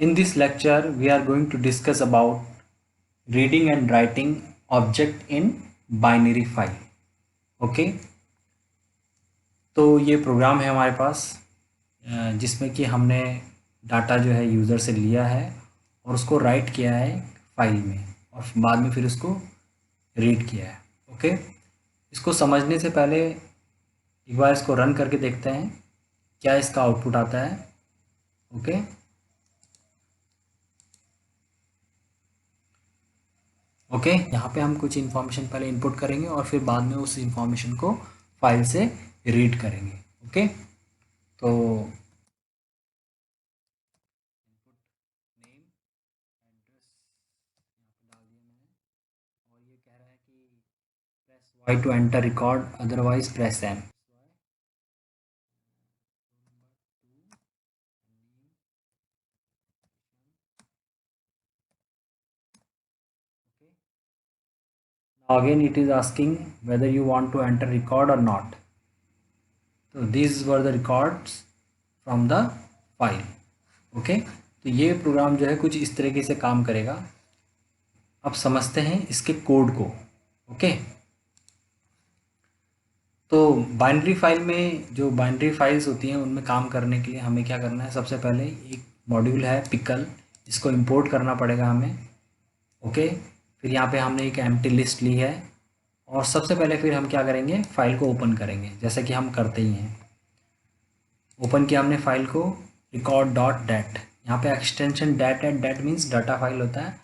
In this lecture, we are going to discuss about reading and writing object in binary file. Okay तो ये programme है हमारे पास जिसमें कि हमने डाटा जो है यूज़र से लिया है और उसको राइट किया है फाइल में और बाद में फिर उसको रीड किया है. ओके इसको समझने से पहले एक बार इसको रन करके देखते हैं क्या इसका आउटपुट आता है. ओके ओके यहाँ पे हम कुछ इन्फॉर्मेशन पहले इनपुट करेंगे और फिर बाद में उस इन्फॉर्मेशन को फाइल से रीड करेंगे. ओके तो नेम एड्रेस यहाँ पे डाल दिया मैंने और ये कह रहा है कि press Y to enter record otherwise press M. Now again it is asking whether you want to enter record or not. So these were the records from the file. Okay तो ये प्रोग्राम जो है कुछ इस तरीके से काम करेगा. अब समझते हैं इसके कोड को. ओके तो बाइनरी फाइल में जो बाइनरी फाइल्स होती हैं उनमें काम करने के लिए हमें क्या करना है. सबसे पहले एक मॉड्यूल है पिकल, इसको इंपोर्ट करना पड़ेगा हमें. ओके फिर यहाँ पे हमने एक एम्प्टी लिस्ट ली है और सबसे पहले फिर हम क्या करेंगे फाइल को ओपन करेंगे जैसे कि हम करते ही हैं. ओपन किया हमने फाइल को रिकॉर्ड डॉट डैट. यहाँ पे एक्सटेंशन डैट है. डैट मीन्स डाटा फाइल होता है.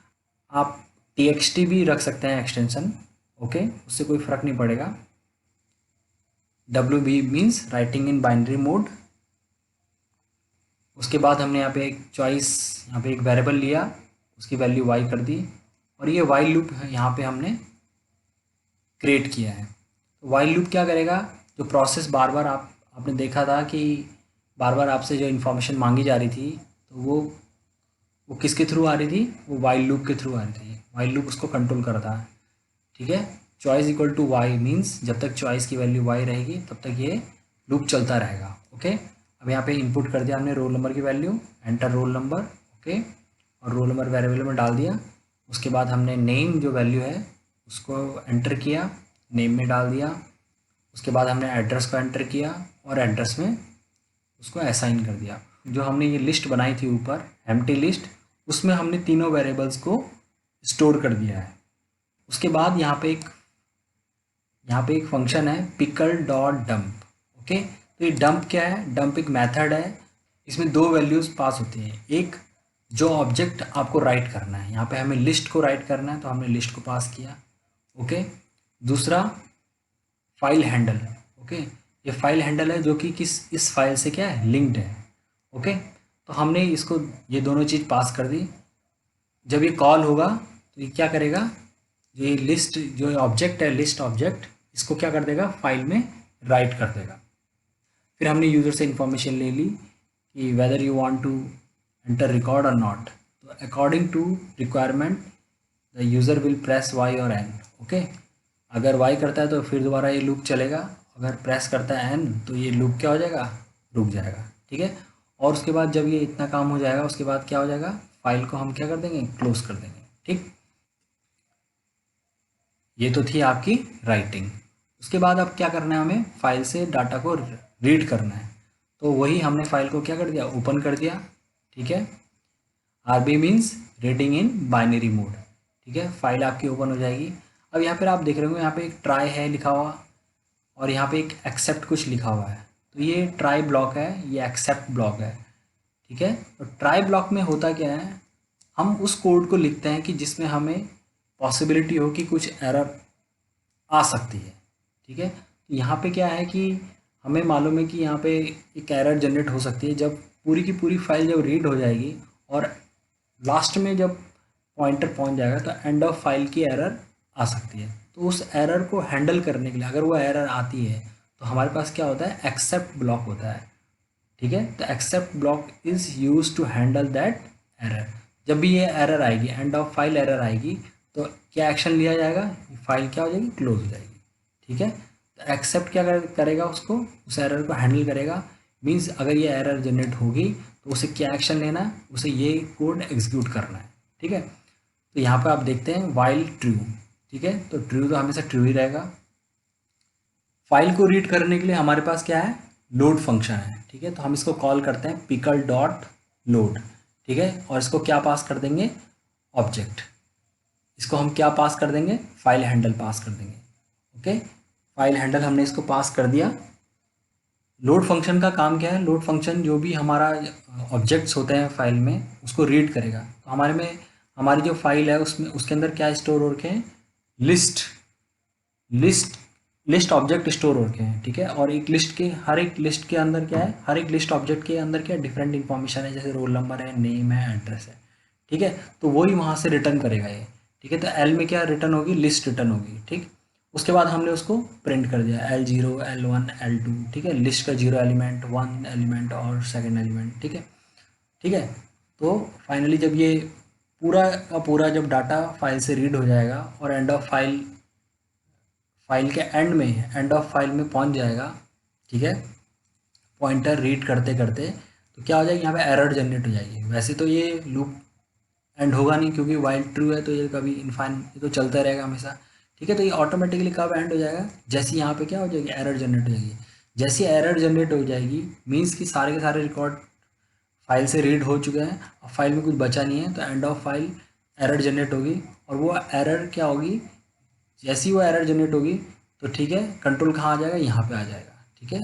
आप txt भी रख सकते हैं एक्सटेंशन. ओके उससे कोई फ़र्क नहीं पड़ेगा. WB means writing in binary mode. उसके बाद हमने यहाँ पे एक चॉइस यहाँ पे एक वेरिएबल लिया, उसकी वैल्यू y कर दी और ये वाइल लूप यहाँ पे हमने क्रिएट किया है. तो वाइल लूप क्या करेगा, जो प्रोसेस बार बार आपने देखा था कि बार बार आपसे जो इन्फॉर्मेशन मांगी जा रही थी तो वो किसके थ्रू आ रही थी, वो वाइल लूप के थ्रू आ रही थी. वाइल लूप उसको कंट्रोल करता है. ठीक है choice equal to Y means जब तक चॉइस की वैल्यू वाई रहेगी तब तक ये लूप चलता रहेगा. ओके अब यहाँ पे इनपुट कर दिया हमने रोल नंबर की value, enter roll number. Okay और रोल नंबर वेरिएबल में डाल दिया. उसके बाद हमने नेम जो वैल्यू है उसको एंटर किया, नेम में डाल दिया. उसके बाद हमने एड्रेस को एंटर किया और एड्रेस में उसको असाइन कर दिया. जो हमने ये लिस्ट बनाई थी ऊपर एम्प्टी लिस्ट, उसमें हमने तीनों वेरिएबल्स को स्टोर कर दिया है. उसके बाद यहाँ पे एक फंक्शन है पिकल डॉट डंप. ओके तो ये डंप क्या है, डंप एक मेथड है. इसमें दो वैल्यूज़ पास होती हैं. एक जो ऑब्जेक्ट आपको राइट करना है, यहाँ पे हमें लिस्ट को राइट करना है तो हमने लिस्ट को पास किया. ओके दूसरा फाइल हैंडल. ओके ये फाइल हैंडल है जो कि इस फाइल से क्या है लिंक्ड है. ओके तो हमने इसको ये दोनों चीज़ पास कर दी. जब ये कॉल होगा तो ये क्या करेगा, जो ये लिस्ट जो ऑब्जेक्ट है लिस्ट ऑब्जेक्ट, इसको क्या कर देगा फाइल में राइट कर देगा. फिर हमने यूज़र से इंफॉर्मेशन ले ली कि whether you want to enter record और नॉट. तो according to requirement the user will press Y और एन. ओके अगर वाई करता है तो फिर दोबारा ये लूप चलेगा, अगर प्रेस करता है एन तो ये लूप क्या हो जाएगा, रुक जाएगा. ठीक है और उसके बाद जब ये इतना काम हो जाएगा उसके बाद क्या हो जाएगा, फाइल को हम क्या कर देंगे क्लोज कर देंगे. ठीक ये तो थी आपकी राइटिंग. उसके बाद अब क्या करना है, हमें फाइल से डाटा को रीड करना है. तो वही हमने फाइल को क्या कर दिया, ओपन कर दिया. ठीक है RB means reading in binary mode. ठीक है फाइल आपकी ओपन हो जाएगी. अब यहाँ पर आप देख रहे हो यहाँ पे एक ट्राई है लिखा हुआ और यहाँ पे एक एक्सेप्ट कुछ लिखा हुआ है. तो ये ट्राई ब्लॉक है, ये एक्सेप्ट ब्लॉक है. ठीक है तो ट्राई ब्लॉक में होता क्या है, हम उस कोड को लिखते हैं कि जिसमें हमें पॉसिबिलिटी हो कि कुछ एरर आ सकती है. ठीक है तो यहाँ पे क्या है कि हमें मालूम है कि यहाँ पे एक एरर जनरेट हो सकती है जब पूरी की पूरी फाइल जब रीड हो जाएगी और लास्ट में जब पॉइंटर पहुँच जाएगा तो एंड ऑफ फाइल की एरर आ सकती है. तो उस एरर को हैंडल करने के लिए अगर वो एरर आती है तो हमारे पास क्या होता है, एक्सेप्ट ब्लॉक होता है. ठीक है तो except block is use to handle that error. जब भी ये एरर आएगी, एंड ऑफ फाइल एरर आएगी, तो क्या एक्शन लिया जाएगा, फाइल क्या हो जाएगी, क्लोज हो जाएगी. ठीक है तो एक्सेप्ट क्या करेगा, उसको उस एरर को हैंडल करेगा. मीन्स अगर ये एरर जनरेट होगी तो उसे क्या एक्शन लेना है, उसे ये कोड एग्जीक्यूट करना है। ठीक है, तो यहाँ पर आप देखते हैं वाइल ट्रू। ठीक है, तो ट्रू तो हमेशा ट्रू ही रहेगा। फाइल को रीड करने के लिए हमारे पास क्या है, लोड फंक्शन है। ठीक है, तो हम इसको कॉल करते हैं पिकल डॉट लोड। ठीक है, और इसको क्या पास कर देंगे, ऑब्जेक्ट। इसको हम क्या पास कर देंगे, फाइल हैंडल पास कर देंगे। ओके, फाइल हैंडल हमने इसको पास कर दिया। लोड फंक्शन का काम क्या है, लोड फंक्शन जो भी हमारा ऑब्जेक्ट्स होते हैं फाइल में उसको रीड करेगा। तो हमारी जो फाइल है उसमें उसके अंदर क्या स्टोर हो रखे हैं, list list list object store हो रखे हैं। ठीक है, और हर एक लिस्ट के अंदर क्या है, हर एक लिस्ट ऑब्जेक्ट के अंदर क्या डिफरेंट इन्फॉर्मेशन है, जैसे रोल नंबर है, नेम है, एड्रेस है। ठीक है, तो वही वहाँ से रिटर्न करेगा ये। ठीक है, तो एल में क्या रिटर्न होगी, लिस्ट रिटर्न होगी। ठीक, उसके बाद हमने उसको प्रिंट कर दिया L0 L1 L2। ठीक है, लिस्ट का 0 एलिमेंट, 1 एलिमेंट और सेकेंड एलिमेंट। ठीक है, ठीक है, तो फाइनली जब ये पूरा का पूरा जब डाटा फाइल से रीड हो जाएगा और फाइल के एंड ऑफ फाइल में पहुंच जाएगा। ठीक है, पॉइंटर रीड करते करते तो क्या हो जाएगी, यहाँ पे एरर जनरेट हो जाएगी। वैसे तो ये लूप एंड होगा नहीं, क्योंकि वाइल ट्रू है, तो ये कभी इनफाइन ये तो चलता रहेगा हमेशा। ठीक है, तो ये ऑटोमेटिकली कब एंड हो जाएगा, जैसे यहाँ पे क्या हो जाएगी, एरर जनरेट हो जाएगी। जैसे एरर जनरेट हो जाएगी मीन्स कि सारे के सारे रिकॉर्ड फाइल से रीड हो चुके हैं, अब फाइल में कुछ बचा नहीं है, तो end of file error generate होगी। और वो एरर क्या होगी, जैसी वो एरर जनरेट होगी तो ठीक है, कंट्रोल कहाँ आ जाएगा, यहाँ पे आ जाएगा। ठीक है,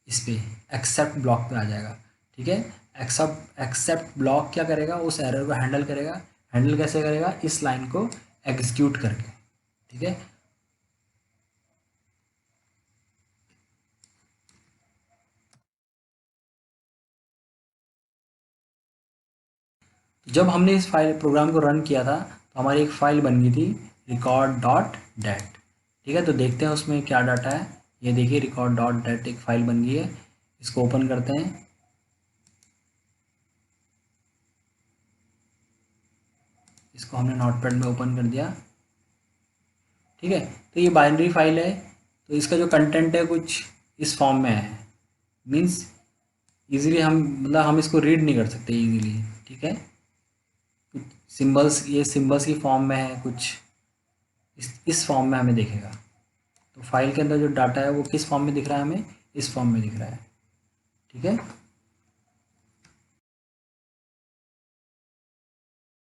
इस पे एक्सेप्ट ब्लॉक पे आ जाएगा। ठीक है, एक्सेप्ट ब्लॉक क्या करेगा, उस एरर को हैंडल करेगा। हैंडल कैसे करेगा, इस लाइन को एग्जीक्यूट करके। ठीक है, जब हमने इस फाइल प्रोग्राम को रन किया था तो हमारी एक फ़ाइल बन गई थी रिकॉर्ड डॉट डेट। ठीक है, तो देखते हैं उसमें क्या डाटा है। ये देखिए रिकॉर्ड डॉट डेट एक फ़ाइल बन गई है। इसको ओपन करते हैं। इसको हमने नोटपैड में ओपन कर दिया। ठीक है, तो ये बाइनरी फाइल है, तो इसका जो कंटेंट है कुछ इस फॉर्म में है। मीन्स इजीली हम इसको रीड नहीं कर सकते इजीली। ठीक है, कुछ सिंबल्स, ये सिंबल्स की फॉर्म में है, कुछ इस फॉर्म में हमें दिखेगा। तो फाइल के अंदर जो डाटा है वो किस फॉर्म में दिख रहा है हमें, इस फॉर्म में दिख रहा है। ठीक है,